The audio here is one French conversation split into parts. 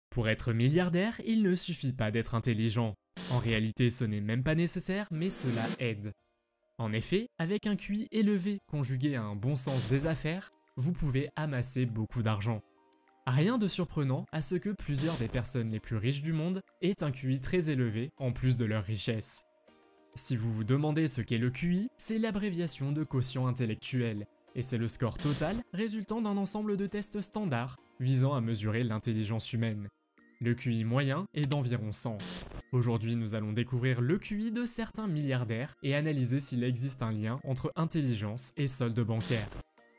Pour être milliardaire, il ne suffit pas d'être intelligent. En réalité, ce n'est même pas nécessaire, mais cela aide. En effet, avec un QI élevé conjugué à un bon sens des affaires, vous pouvez amasser beaucoup d'argent. Rien de surprenant à ce que plusieurs des personnes les plus riches du monde aient un QI très élevé en plus de leur richesse. Si vous vous demandez ce qu'est le QI, c'est l'abréviation de quotient intellectuel, et c'est le score total résultant d'un ensemble de tests standards visant à mesurer l'intelligence humaine. Le QI moyen est d'environ 100. Aujourd'hui, nous allons découvrir le QI de certains milliardaires et analyser s'il existe un lien entre intelligence et solde bancaire.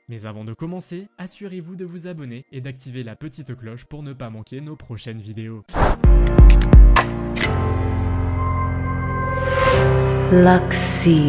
Mais avant de commencer, assurez-vous de vous abonner et d'activer la petite cloche pour ne pas manquer nos prochaines vidéos. Luxy.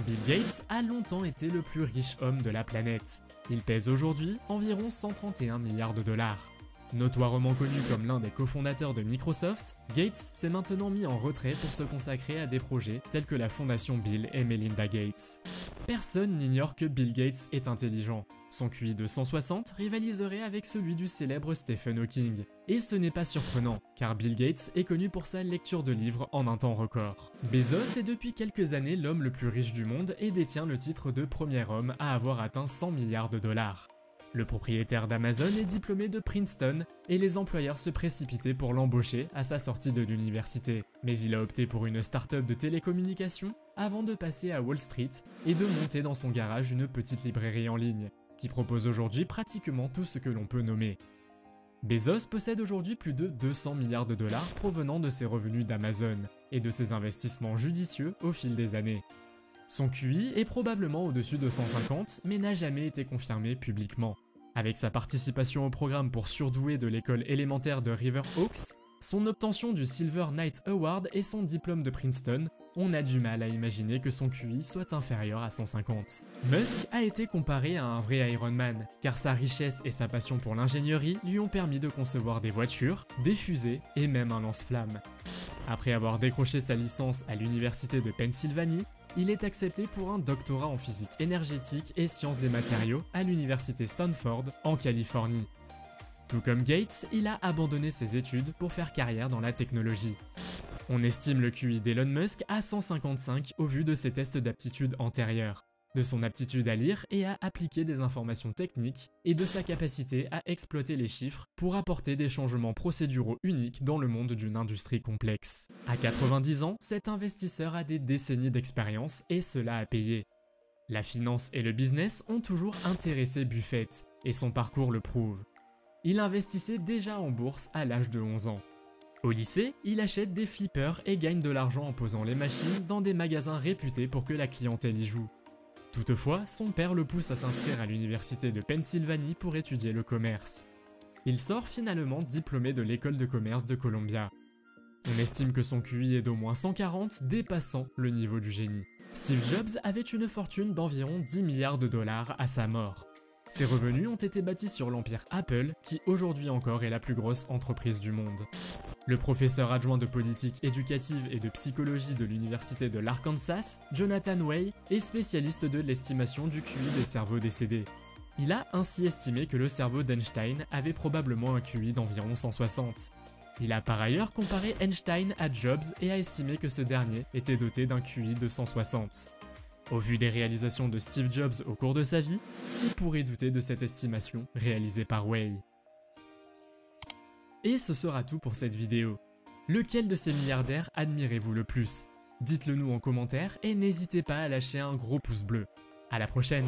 Bill Gates a longtemps été le plus riche homme de la planète. Il pèse aujourd'hui environ 131 milliards de dollars. Notoirement connu comme l'un des cofondateurs de Microsoft, Gates s'est maintenant mis en retrait pour se consacrer à des projets tels que la fondation Bill et Melinda Gates. Personne n'ignore que Bill Gates est intelligent. Son QI de 160 rivaliserait avec celui du célèbre Stephen Hawking. Et ce n'est pas surprenant, car Bill Gates est connu pour sa lecture de livres en un temps record. Bezos est depuis quelques années l'homme le plus riche du monde et détient le titre de premier homme à avoir atteint 100 milliards de dollars. Le propriétaire d'Amazon est diplômé de Princeton et les employeurs se précipitaient pour l'embaucher à sa sortie de l'université. Mais il a opté pour une start-up de télécommunications avant de passer à Wall Street et de monter dans son garage une petite librairie en ligne, qui propose aujourd'hui pratiquement tout ce que l'on peut nommer. Bezos possède aujourd'hui plus de 200 milliards de dollars provenant de ses revenus d'Amazon et de ses investissements judicieux au fil des années. Son QI est probablement au-dessus de 150, mais n'a jamais été confirmé publiquement. Avec sa participation au programme pour surdoués de l'école élémentaire de River Oaks, son obtention du Silver Knight Award et son diplôme de Princeton, on a du mal à imaginer que son QI soit inférieur à 150. Musk a été comparé à un vrai Iron Man, car sa richesse et sa passion pour l'ingénierie lui ont permis de concevoir des voitures, des fusées et même un lance-flammes. Après avoir décroché sa licence à l'université de Pennsylvanie, il est accepté pour un doctorat en physique énergétique et sciences des matériaux à l'université Stanford en Californie. Tout comme Gates, il a abandonné ses études pour faire carrière dans la technologie. On estime le QI d'Elon Musk à 155 au vu de ses tests d'aptitude antérieurs, de son aptitude à lire et à appliquer des informations techniques et de sa capacité à exploiter les chiffres pour apporter des changements procéduraux uniques dans le monde d'une industrie complexe. À 90 ans, cet investisseur a des décennies d'expérience et cela a payé. La finance et le business ont toujours intéressé Buffett et son parcours le prouve. Il investissait déjà en bourse à l'âge de 11 ans. Au lycée, il achète des flippers et gagne de l'argent en posant les machines dans des magasins réputés pour que la clientèle y joue. Toutefois, son père le pousse à s'inscrire à l'université de Pennsylvanie pour étudier le commerce. Il sort finalement diplômé de l'école de commerce de Columbia. On estime que son QI est d'au moins 140, dépassant le niveau du génie. Steve Jobs avait une fortune d'environ 10 milliards de dollars à sa mort. Ses revenus ont été bâtis sur l'empire Apple, qui aujourd'hui encore est la plus grosse entreprise du monde. Le professeur adjoint de politique éducative et de psychologie de l'université de l'Arkansas, Jonathan Way, est spécialiste de l'estimation du QI des cerveaux décédés. Il a ainsi estimé que le cerveau d'Einstein avait probablement un QI d'environ 160. Il a par ailleurs comparé Einstein à Jobs et a estimé que ce dernier était doté d'un QI de 160. Au vu des réalisations de Steve Jobs au cours de sa vie, qui pourrait douter de cette estimation réalisée par Way? Et ce sera tout pour cette vidéo. Lequel de ces milliardaires admirez-vous le plus? Dites-le nous en commentaire et n'hésitez pas à lâcher un gros pouce bleu. À la prochaine!